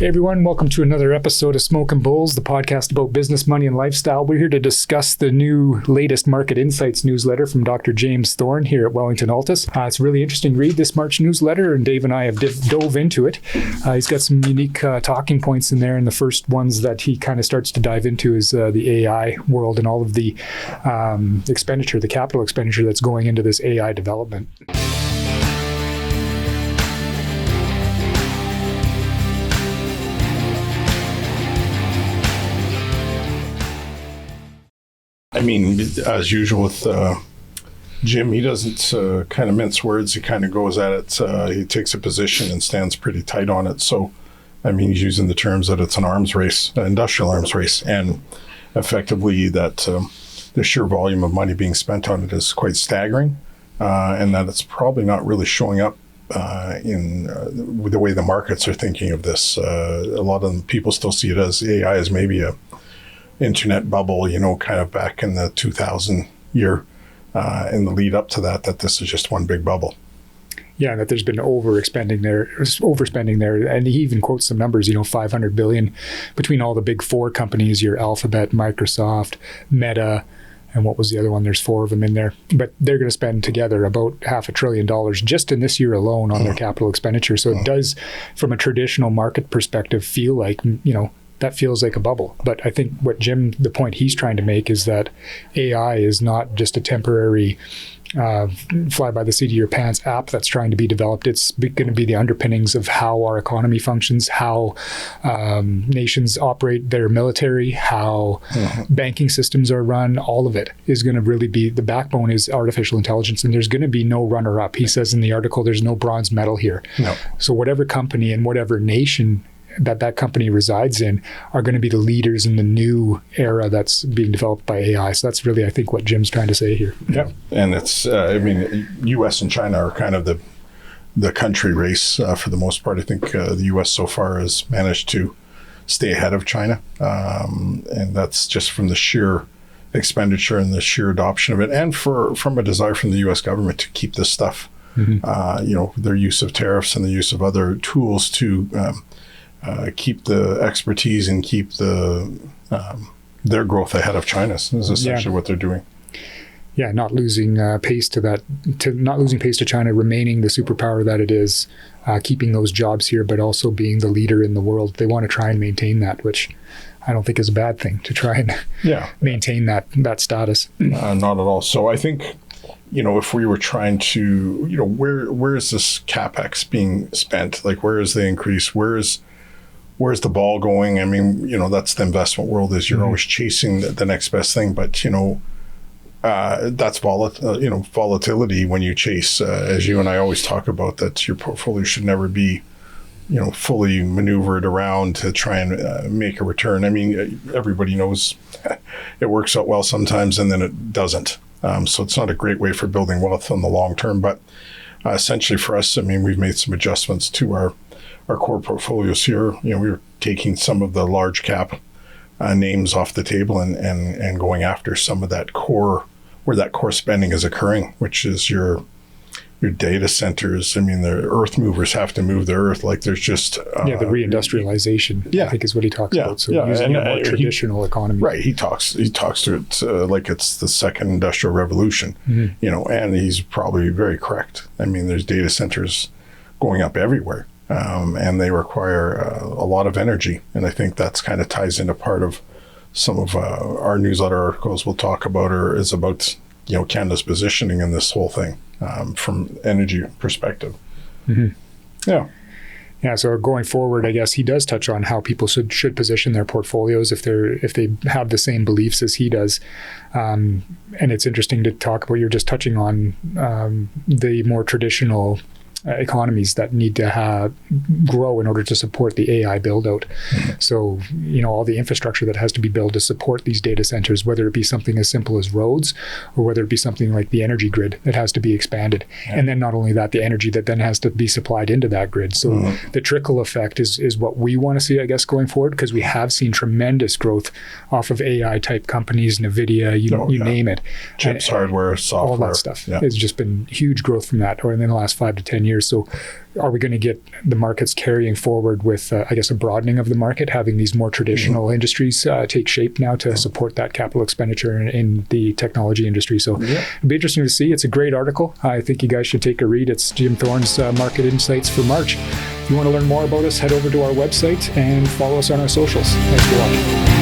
Hey everyone, welcome to another episode of Smokin Bulls, the podcast about business, money, and lifestyle. We're here to discuss the new latest market insights newsletter from Dr. James Thorne here at Wellington-Altus. It's a really interesting read, this March newsletter, and Dave and I have dove into it. He's got some unique talking points in there, and the first ones that he kind of starts to dive into is the AI world and all of the expenditure, the capital expenditure that's going into this AI development. I mean, as usual with Jim, he doesn't kind of mince words. He kind of goes at it. He takes a position and stands pretty tight on it. So, I mean, he's using the terms that it's an arms race, an industrial arms race, and effectively that the sheer volume of money being spent on it is quite staggering, and that it's probably not really showing up in the way the markets are thinking of this. A lot of people still see it as AI as maybe a internet bubble, kind of back in the 2000 year, in the lead up to that this is just one big bubble. Yeah, and that there's been overspending there. And he even quotes some numbers, $500 billion between all the big four companies, your Alphabet, Microsoft, Meta, and what was the other one? There's four of them in there. But they're going to spend together about $500 billion just in this year alone on their capital expenditure. So it does, from a traditional market perspective, feel like, that feels like a bubble. But I think the point he's trying to make is that AI is not just a temporary fly by the seat of your pants app that's trying to be developed. It's going to be the underpinnings of how our economy functions, how nations operate their military, how banking systems are run. All of it is going to really be, the backbone is artificial intelligence, and there's going to be no runner-up. He says in the article, there's no bronze medal here. No. So whatever company and whatever nation that company resides in are going to be the leaders in the new era that's being developed by AI. So that's really, I think, what Jim's trying to say here. Yeah, and it's, U.S. and China are kind of the country race for the most part. I think the U.S. so far has managed to stay ahead of China, and that's just from the sheer expenditure and the sheer adoption of it, and from a desire from the U.S. government to keep this stuff, their use of tariffs and the use of other tools to keep the expertise and keep their growth ahead of China's. This is essentially what they're doing. Yeah, not losing pace to China, remaining the superpower that it is, keeping those jobs here, but also being the leader in the world. They want to try and maintain that, which I don't think is a bad thing, to try and maintain that status. Not at all. So I think, if we were trying to, where is this capex being spent? Like, where is the increase? Where's the ball going? I mean, that's the investment world, is you're always chasing the next best thing, but that's volatility when you chase, as you and I always talk about, that your portfolio should never be, fully maneuvered around to try and make a return. I mean, everybody knows it works out well sometimes and then it doesn't. So it's not a great way for building wealth in the long term, but essentially for us, I mean, we've made some adjustments to our core portfolios here. We were taking some of the large cap names off the table and going after some of that core, where that core spending is occurring, which is your data centers. I mean, the earth movers have to move the earth. Like, there's just the reindustrialization. I think is what he talks about. So using a more traditional economy. Right. He talks to it like it's the second industrial revolution. And he's probably very correct. I mean, there's data centers going up everywhere. And they require a lot of energy. And I think that's kind of ties into part of some of our newsletter articles we'll talk about, or is about, Canada's positioning in this whole thing from energy perspective. Yeah, so going forward, I guess he does touch on how people should position their portfolios if they have the same beliefs as he does. And it's interesting to talk about, you're just touching on the more traditional economies that need to grow in order to support the AI build out. So, all the infrastructure that has to be built to support these data centers, whether it be something as simple as roads or whether it be something like the energy grid that has to be expanded. And then not only that, the energy that then has to be supplied into that grid. So the trickle effect is what we want to see, I guess, going forward, because we have seen tremendous growth off of AI type companies, NVIDIA, you name it. Chips, hardware, software. All that stuff. It's just been huge growth from that, or in the last 5 to 10 years. years. So are we going to get the markets carrying forward with, I guess, a broadening of the market, having these more traditional industries take shape now to support that capital expenditure in the technology industry? So it'll be interesting to see. It's a great article. I think you guys should take a read. It's Jim Thorne's Market Insights for March. If you want to learn more about us, head over to our website and follow us on our socials. Thanks for watching.